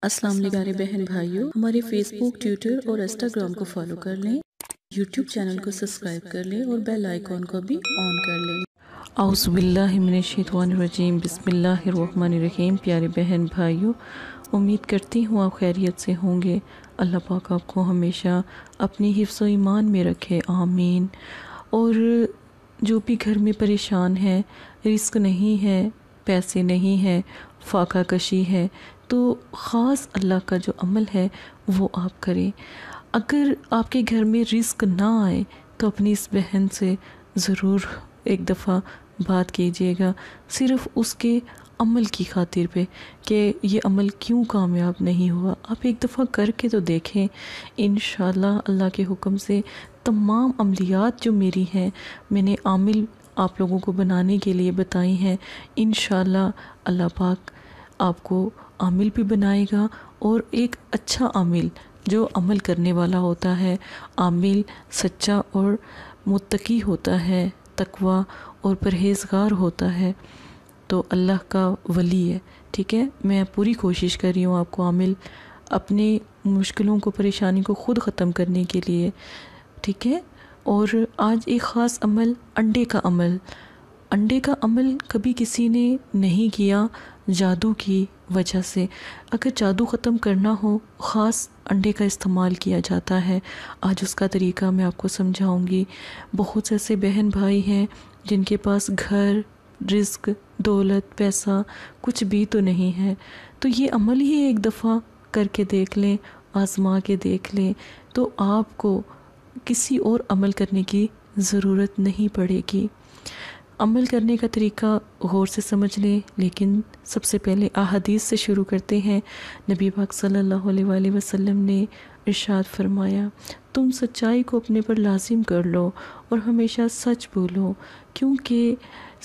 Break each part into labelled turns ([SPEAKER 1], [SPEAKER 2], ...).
[SPEAKER 1] السلام علیکم پیارے بہن بھائیوں، ہمارے فیس بک، ٹویٹر اور انسٹاگرام کو فالو کر لیں، یوٹیوب چینل کو سبسکرائب کر لیں اور بیل آئیکن کو بھی آن کر لیں۔
[SPEAKER 2] اعوذ باللہ من الشیطان الرجیم، بسم اللہ الرحمن الرحیم۔ پیارے بہن بھائیوں، امید کرتی ہوں آپ خیریت سے ہوں گے۔ اللہ پاک آپ کو ہمیشہ اپنی حفظ و ایمان میں رکھے، آمین۔ اور جو بھی گھر میں پریشان ہے، رزق نہیں ہے، پیسے نہیں ہے، فاقہ کشی ہے، تو خاص اللہ کا جو عمل ہے وہ آپ کریں۔ اگر آپ کے گھر میں رزق نہ آئے تو اپنی اس بہن سے ضرور ایک دفعہ بات کیجیے گا، صرف اس کے عمل کی خاطر پہ کہ یہ عمل کیوں کامیاب نہیں ہوا۔ آپ ایک دفعہ کر کے تو دیکھیں، انشاءاللہ اللہ کے حکم سے تمام عملیات جو میری ہیں، میں نے عامل آپ لوگوں کو بنانے کے لیے بتائی ہیں۔ انشاءاللہ اللہ پاک آپ کو عامل بھی بنائے گا، اور ایک اچھا عامل جو عمل کرنے والا ہوتا ہے، عامل سچا اور متقی ہوتا ہے، تقوی اور پرہیزگار ہوتا ہے، تو اللہ کا ولی ہے۔ ٹھیک ہے، میں پوری کوشش کر رہی ہوں آپ کو عامل اپنے مشکلوں کو، پریشانی کو خود ختم کرنے کے لیے۔ ٹھیک ہے، اور آج ایک خاص عمل، انڈے کا عمل۔ انڈے کا عمل کبھی کسی نے نہیں کیا جادو کی وجہ سے۔ اگر جادو ختم کرنا ہو، خاص انڈے کا استعمال کیا جاتا ہے۔ آج اس کا طریقہ میں آپ کو سمجھاؤں گی۔ بہت سے ایسے بہن بھائی ہیں جن کے پاس گھر، رزق، دولت، پیسہ کچھ بھی تو نہیں ہے، تو یہ عمل ہی ایک دفعہ کر کے دیکھ لیں، آزما کے دیکھ لیں، تو آپ کو کسی اور عمل کرنے کی ضرورت نہیں پڑے گی۔ عمل کرنے کا طریقہ غور سے سمجھ لیں، لیکن سب سے پہلے احادیث سے شروع کرتے ہیں۔ نبی پاک صلی اللہ علیہ وآلہ وسلم نے ارشاد فرمایا، تم سچائی کو اپنے پر لازم کر لو اور ہمیشہ سچ بولو، کیونکہ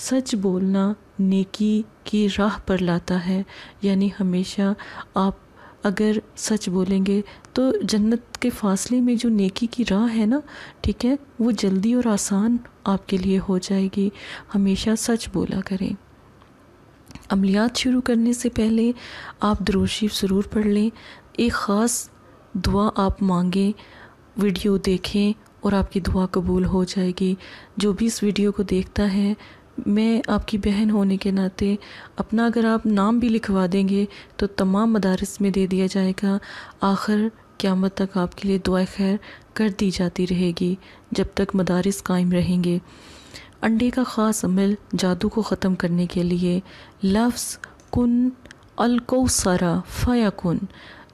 [SPEAKER 2] سچ بولنا نیکی کی راہ پر لاتا ہے۔ یعنی ہمیشہ آپ اگر سچ بولیں گے تو جنت کے فاصلے میں جو نیکی کی راہ ہے نا، ٹھیک ہے، وہ جلدی اور آسان آپ کے لیے ہو جائے گی۔ ہمیشہ سچ بولا کریں۔ عملیات شروع کرنے سے پہلے آپ درود شریف ضرور پڑھ لیں، ایک خاص دعا آپ مانگیں، ویڈیو دیکھیں اور آپ کی دعا قبول ہو جائے گی۔ جو بھی اس ویڈیو کو دیکھتا ہے، میں آپ کی بہن ہونے کے ناطے اپنا اگر آپ نام بھی لکھوا دیں گے تو تمام مدارس میں دے دیا جائے گا۔ آخر قیامت تک آپ کے لیے دعائے خیر کر دی جاتی رہے گی جب تک مدارس قائم رہیں گے۔ انڈے کا خاص عمل جادو کو ختم کرنے کے لیے، لفظ کن الکوثر فیکن،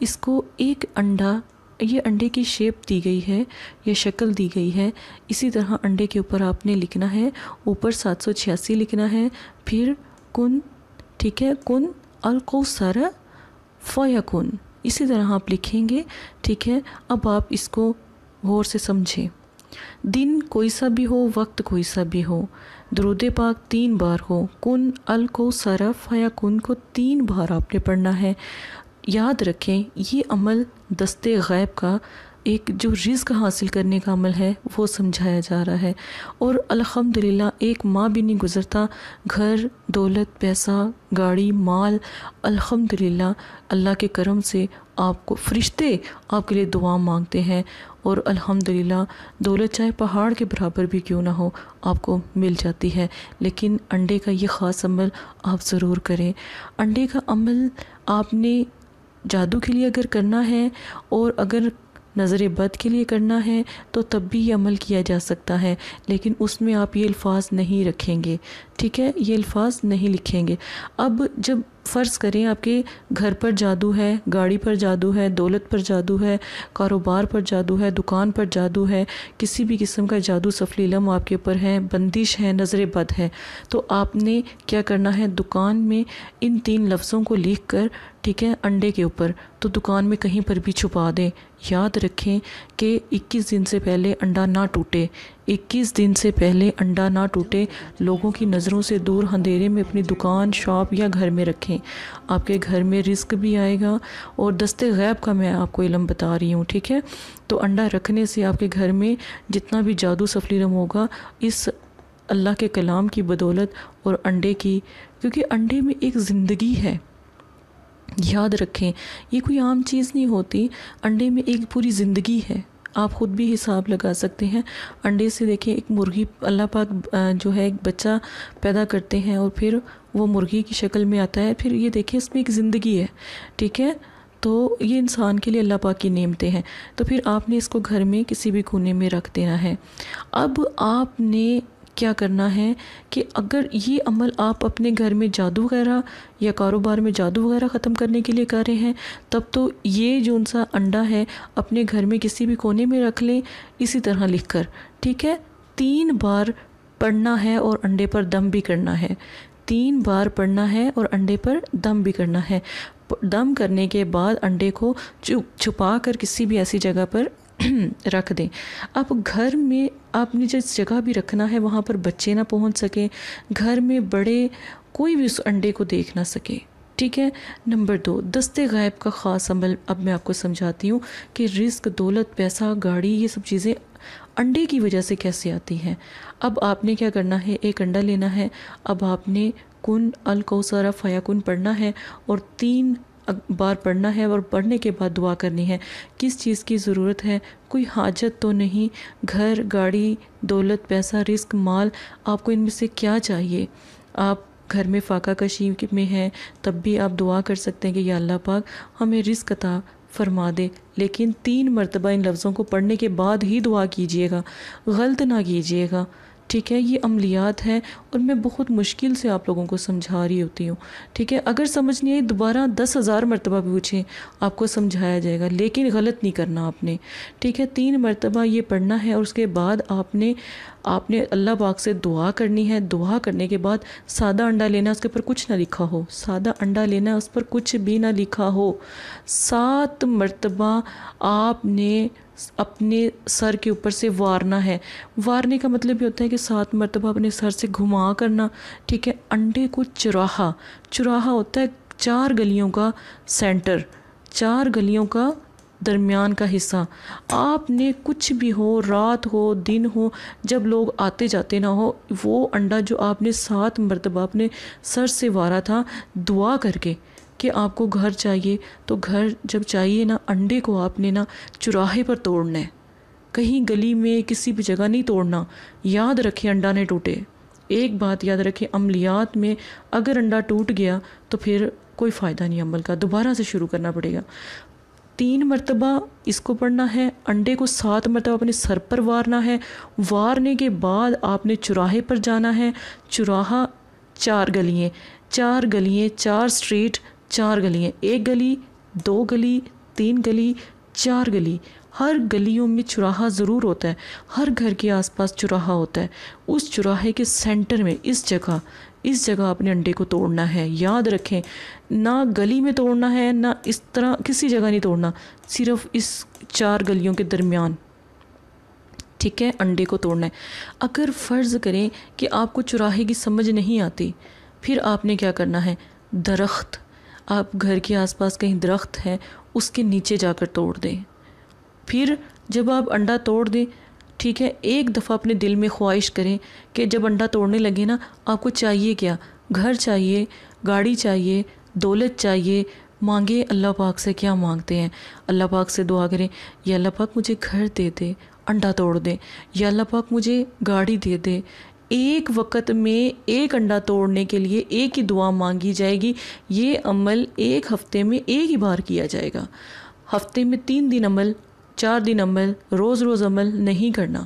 [SPEAKER 2] اس کو ایک انڈا، یہ انڈے کی شیپ دی گئی ہے، یہ شکل دی گئی ہے، اسی طرح انڈے کے اوپر آپ نے لکھنا ہے، اوپر 786 لکھنا ہے، پھر کن، ٹھیک ہے، کن الکوثر فیکن، اسی طرح آپ لکھیں گے۔ ٹھیک ہے، اب آپ اس کو غور سے سمجھیں۔ دن کوئی سا بھی ہو، وقت کوئی سا بھی ہو، درود پاک 3 بار ہو، کن الکوثر فیکن کو 3 بار آپ نے پڑھنا ہے۔ یاد رکھیں، یہ عمل دست غیب کا ایک جو رزق حاصل کرنے کا عمل ہے وہ سمجھایا جا رہا ہے، اور الحمدللہ ایک ماہ بھی نہیں گزرتا، گھر، دولت، پیسہ، گاڑی، مال، الحمدللہ اللہ کے کرم سے آپ کو فرشتے آپ کے لیے دعا مانگتے ہیں، اور الحمدللہ دولت چاہے پہاڑ کے برابر بھی کیوں نہ ہو آپ کو مل جاتی ہے۔ لیکن انڈے کا یہ خاص عمل آپ ضرور کریں۔ انڈے کا عمل آپ نے جادو کے لیے اگر کرنا ہے، اور اگر نظر بد کے لیے کرنا ہے تو تب بھی یہ عمل کیا جا سکتا ہے، لیکن اس میں آپ یہ الفاظ نہیں رکھیں گے۔ ٹھیک ہے، یہ الفاظ نہیں لکھیں گے۔ اب جب فرض کریں آپ کے گھر پر جادو ہے، گاڑی پر جادو ہے، دولت پر جادو ہے، کاروبار پر جادو ہے، دکان پر جادو ہے، کسی بھی قسم کا جادو سفلی علم آپ کے اوپر ہے، بندش ہے، نظر بد ہے، تو آپ نے کیا کرنا ہے، دکان میں ان 3 لفظوں کو لکھ کر، ٹھیک ہے، انڈے کے اوپر، تو دکان میں کہیں پر بھی چھپا دیں۔ یاد رکھیں کہ 21 دن سے پہلے انڈا نہ ٹوٹے، 21 دن سے پہلے انڈا نہ ٹوٹے، لوگوں کی نظروں سے دور اندھیرے میں اپنی دکان، شاپ یا گھر میں رکھیں۔ آپ کے گھر میں رزق بھی آئے گا، اور دست غیب کا میں آپ کو علم بتا رہی ہوں۔ ٹھیک ہے، تو انڈا رکھنے سے آپ کے گھر میں جتنا بھی جادو سفلی علم ہوگا، اس اللہ کے کلام کی بدولت اور انڈے کی، کیونکہ انڈے میں ایک زندگی ہے، یاد رکھیں یہ کوئی عام چیز نہیں ہوتی، انڈے میں ایک پوری زندگی ہے، آپ خود بھی حساب لگا سکتے ہیں۔ انڈے سے دیکھیں ایک مرغی اللہ پاک جو ہے ایک بچہ پیدا کرتے ہیں اور پھر وہ مرغی کی شکل میں آتا ہے، پھر یہ دیکھیں اس میں ایک زندگی ہے، ٹھیک ہے، تو یہ انسان کے لیے اللہ پاک کی نعمتیں ہیں، تو پھر آپ نے اس کو گھر میں کسی بھی کونے میں رکھ دینا ہے۔ اب آپ نے کیا کرنا ہے کہ اگر یہ عمل آپ اپنے گھر میں جادو وغیرہ یا کاروبار میں جادو وغیرہ ختم کرنے کے لیے کر رہے ہیں، تب تو یہ جو ان سا انڈا ہے اپنے گھر میں کسی بھی کونے میں رکھ لیں اسی طرح لکھ کر، ٹھیک ہے۔ 3 بار پڑھنا ہے اور انڈے پر دم بھی کرنا ہے، 3 بار پڑھنا ہے اور انڈے پر دم بھی کرنا ہے۔ دم کرنے کے بعد انڈے کو چھپا کر کسی بھی ایسی جگہ پر رکھ دیں۔ اب گھر میں آپ نے جس جگہ بھی رکھنا ہے وہاں پر بچے نہ پہنچ سکیں، گھر میں بڑے کوئی بھی اس انڈے کو دیکھ نہ سکے، ٹھیک ہے۔ نمبر 2، دستے غائب کا خاص عمل اب میں آپ کو سمجھاتی ہوں کہ رزق، دولت، پیسہ، گاڑی، یہ سب چیزیں انڈے کی وجہ سے کیسے آتی ہیں۔ اب آپ نے کیا کرنا ہے، ایک انڈا لینا ہے، اب آپ نے کن الکوثر فیکن پڑھنا ہے اور 3 بار پڑھنا ہے، اور پڑھنے کے بعد دعا کرنی ہے۔ کس چیز کی ضرورت ہے، کوئی حاجت تو نہیں، گھر، گاڑی، دولت، پیسہ، رزق، مال، آپ کو ان میں سے کیا چاہیے؟ آپ گھر میں فاقہ کشی میں ہیں تب بھی آپ دعا کر سکتے ہیں کہ یا اللہ پاک ہمیں رزق عطا فرما دے، لیکن 3 مرتبہ ان لفظوں کو پڑھنے کے بعد ہی دعا کیجئے گا، غلط نہ کیجئے گا، ٹھیک ہے۔ یہ عملیات ہے اور میں بہت مشکل سے آپ لوگوں کو سمجھا رہی ہوتی ہوں، ٹھیک ہے۔ اگر سمجھ نہیں آئی دوبارہ 10,000 مرتبہ پوچھیں، آپ کو سمجھایا جائے گا، لیکن غلط نہیں کرنا آپ نے، ٹھیک ہے۔ 3 مرتبہ یہ پڑھنا ہے اور اس کے بعد آپ نے اللہ پاک سے دعا کرنی ہے۔ دعا کرنے کے بعد سادہ انڈا لینا، اس کے اوپر کچھ نہ لکھا ہو، سادہ انڈا لینا، اس پر کچھ بھی نہ لکھا ہو۔ 7 مرتبہ آپ نے اپنے سر کے اوپر سے وارنا ہے۔ وارنے کا مطلب یہ ہوتا ہے کہ 7 مرتبہ اپنے سر سے گھما کرنا، ٹھیک ہے۔ انڈے کو چراہا ہوتا ہے 4 گلیوں کا سینٹر، 4 گلیوں کا درمیان کا حصہ۔ آپ نے کچھ بھی ہو، رات ہو، دن ہو، جب لوگ آتے جاتے نہ ہو، وہ انڈا جو آپ نے 7 مرتبہ اپنے سر سے وارا تھا دعا کر کے کہ آپ کو گھر چاہیے، تو گھر جب چاہیے نا، انڈے کو آپ نے نا چراہے پر توڑنا ہے، کہیں گلی میں کسی بھی جگہ نہیں توڑنا۔ یاد رکھیں انڈا نہیں ٹوٹے۔ ایک بات یاد رکھیں، عملیات میں اگر انڈا ٹوٹ گیا تو پھر کوئی فائدہ نہیں عمل کا، دوبارہ سے شروع کرنا پڑے گا۔ 3 مرتبہ اس کو پڑھنا ہے، انڈے کو 7 مرتبہ اپنے سر پر وارنا ہے۔ وارنے کے بعد آپ نے چراہے پر جانا ہے۔ چراہا 4 گلیاں، 4 سٹریٹ، 4 گلیاں، 1 گلی، 2 گلی، 3 گلی، 4 گلی۔ ہر گلیوں میں چراہا ضرور ہوتا ہے، ہر گھر کے آس پاس چراہا ہوتا ہے۔ اس چراہے کے سینٹر میں اس جگہ اپنے انڈے کو توڑنا ہے۔ یاد رکھیں، نہ گلی میں توڑنا ہے، نہ اس طرح کسی جگہ نہیں توڑنا، صرف اس 4 گلیوں کے درمیان، ٹھیک ہے، انڈے کو توڑنا ہے۔ اگر فرض کریں کہ آپ کو چراہے کی سمجھ نہیں آتی، پھر آپ نے کیا کرنا ہے، درخت، آپ گھر کے آس پاس کہیں درخت ہے اس کے نیچے جا کر توڑ دیں۔ پھر جب آپ انڈا توڑ دیں، ٹھیک ہے، ایک دفعہ اپنے دل میں خواہش کریں کہ جب انڈا توڑنے لگے نا، آپ کو چاہیے کیا، گھر چاہیے، گاڑی چاہیے، دولت چاہیے، مانگے اللہ پاک سے کیا مانگتے ہیں، اللہ پاک سے دعا کریں، یا اللہ پاک مجھے گھر دے دے، انڈا توڑ دے، یا اللہ پاک مجھے گاڑی دے دے۔ ایک وقت میں ایک انڈا توڑنے کے لیے ایک ہی دعا مانگی جائے گی۔ یہ عمل 1 ہفتے میں ایک ہی بار کیا جائے گا، ہفتے میں 3 دن عمل، 4 دن عمل، روز عمل نہیں کرنا۔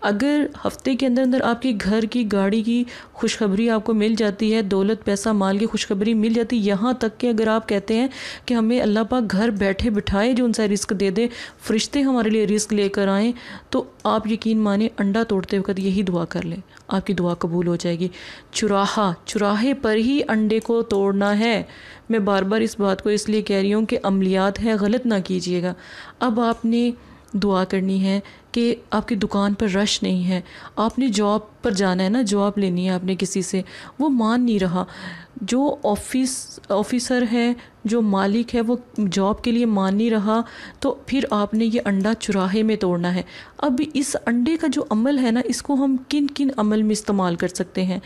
[SPEAKER 2] اگر ہفتے کے اندر آپ کے گھر کی، گاڑی کی خوشخبری آپ کو مل جاتی ہے، دولت، پیسہ، مال کی خوشخبری مل جاتی، یہاں تک کہ اگر آپ کہتے ہیں کہ ہمیں اللہ پاک گھر بیٹھے بٹھائے جو ان سے رزق دے دے، فرشتے ہمارے لیے رزق لے کر آئیں، تو آپ یقین مانیں انڈا توڑتے وقت یہی دعا کر لیں، آپ کی دعا قبول ہو جائے گی۔ چراہے پر ہی انڈے کو توڑنا ہے۔ میں بار بار اس بات کو اس لیے کہہ رہی ہوں کہ عملیات ہے، غلط نہ کیجیے گا۔ اب آپ نے دعا کرنی ہے کہ آپ کی دکان پر رش نہیں ہے، آپ نے جاب پر جانا ہے نا، جاب لینی ہے آپ نے کسی سے، وہ مان نہیں رہا، جو آفیسر ہے، جو مالک ہے، وہ جاب کے لیے مان نہیں رہا تو پھر آپ نے یہ انڈا چراہے میں توڑنا ہے۔ اب اس انڈے کا جو عمل ہے نا، اس کو ہم کن کن عمل میں استعمال کر سکتے ہیں؟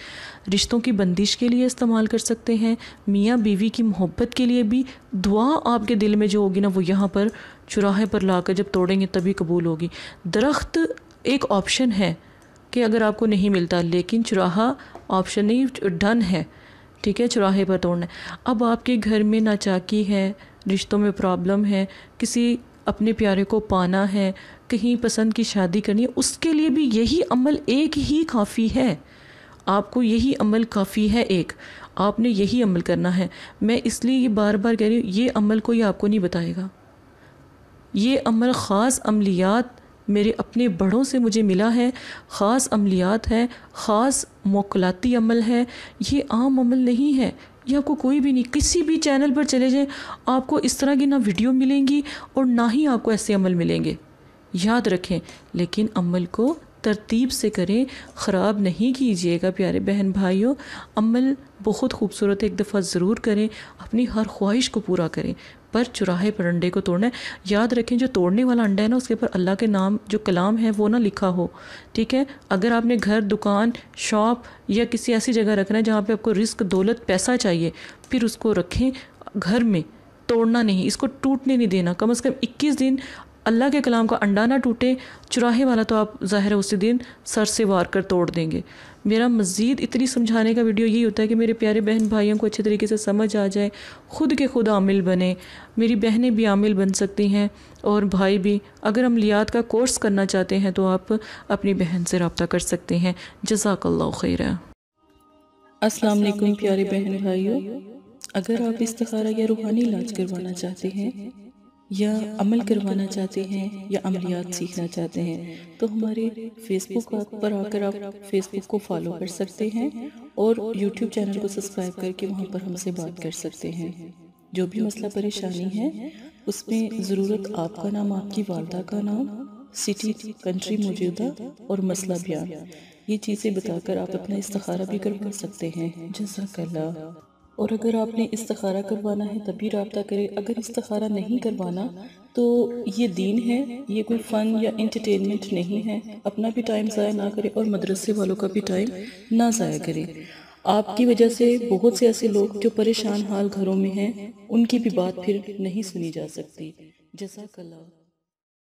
[SPEAKER 2] رشتوں کی بندش کے لیے استعمال کر سکتے ہیں، میاں بیوی کی محبت کے لیے بھی۔ دعا آپ کے دل میں جو ہوگی نا، وہ یہاں پر چراہے پر لا کر جب توڑیں گے تبھی قبول ہوگی۔ درخت ایک آپشن ہے کہ اگر آپ کو نہیں ملتا، لیکن چراہا آپشن نہیں، ڈن ہے، ٹھیک ہے، چراہے پر توڑنا ہے۔ اب آپ کے گھر میں ناچاکی ہے، رشتوں میں پرابلم ہے، کسی اپنے پیارے کو پانا ہے، کہیں پسند کی شادی کرنی ہے، اس کے لیے بھی یہی عمل ایک ہی کافی ہے۔ آپ کو یہی عمل کافی ہے، ایک آپ نے یہی عمل کرنا ہے۔ میں اس لیے یہ بار بار کہہ رہی ہوں، یہ عمل کوئی آپ کو نہیں بتائے گا۔ یہ عمل خاص عملیات میرے اپنے بڑوں سے مجھے ملا ہے، خاص عملیات ہے، خاص موکلاتی عمل ہے، یہ عام عمل نہیں ہے۔ یہ آپ کو کوئی بھی نہیں، کسی بھی چینل پر چلے جائیں، آپ کو اس طرح کی نہ ویڈیو ملیں گی اور نہ ہی آپ کو ایسے عمل ملیں گے۔ یاد رکھیں، لیکن عمل کو ترتیب سے کریں، خراب نہیں کیجیے گا پیارے بہن بھائیوں۔ عمل بہت خوبصورت ہے، ایک دفعہ ضرور کریں، اپنی ہر خواہش کو پورا کریں، پر چراہے پر انڈے کو توڑنا ہے۔ یاد رکھیں، جو توڑنے والا انڈا ہے نا، اس کے اوپر اللہ کے نام جو کلام ہے وہ نہ لکھا ہو، ٹھیک ہے۔ اگر آپ نے گھر، دکان، شاپ یا کسی ایسی جگہ رکھنا ہے جہاں پہ آپ کو رزق، دولت، پیسہ چاہیے، پھر اس کو رکھیں گھر میں، توڑنا نہیں، اس کو ٹوٹنے نہیں دینا۔ کم از کم 21 دن اللہ کے کلام کا انڈا نہ ٹوٹے۔ چراہے والا تو آپ ظاہر ہے اسی دن سر سے وار کر توڑ دیں گے۔ میرا مزید اتنی سمجھانے کا ویڈیو یہی ہوتا ہے کہ میرے پیارے بہن بھائیوں کو اچھے طریقے سے سمجھ آ جائے، خود کے خود عامل بنیں۔ میری بہنیں بھی عامل بن سکتی ہیں اور بھائی بھی۔ اگر عملیات کا کورس کرنا چاہتے ہیں تو آپ اپنی بہن سے رابطہ کر سکتے ہیں۔ جزاک اللہ خیر۔
[SPEAKER 1] السلام علیکم پیارے بہن بھائیوں، اگر آپ استخارہ یا روحانی علاج کروانا چاہتے ہیں یا عمل کروانا چاہتے ہیں یا عملیات سیکھنا چاہتے ہیں تو ہمارے فیس بک پر آ کر آپ فیس بک کو فالو کر سکتے ہیں اور یوٹیوب چینل کو سبسکرائب کر کے وہاں پر ہم سے بات کر سکتے ہیں۔ جو بھی مسئلہ پریشانی ہے اس میں ضرورت آپ کا نام، آپ کی والدہ کا نام، سٹی، کنٹری موجودہ اور مسئلہ بیان، یہ چیزیں بتا کر آپ اپنا استخارہ بھی کروا سکتے ہیں۔ جزاک اللہ۔ اور اگر آپ نے استخارہ کروانا ہے تبھی رابطہ کریں، اگر استخارہ نہیں کروانا تو یہ دین ہے، یہ کوئی فن یا انٹرٹینمنٹ نہیں ہے۔ اپنا بھی ٹائم ضائع نہ کریں اور مدرسے والوں کا بھی ٹائم نہ ضائع کریں۔ آپ کی وجہ سے بہت سے ایسے لوگ جو پریشان حال گھروں میں ہیں، ان کی بھی بات پھر نہیں سنی جا سکتی۔ جزاک اللہ۔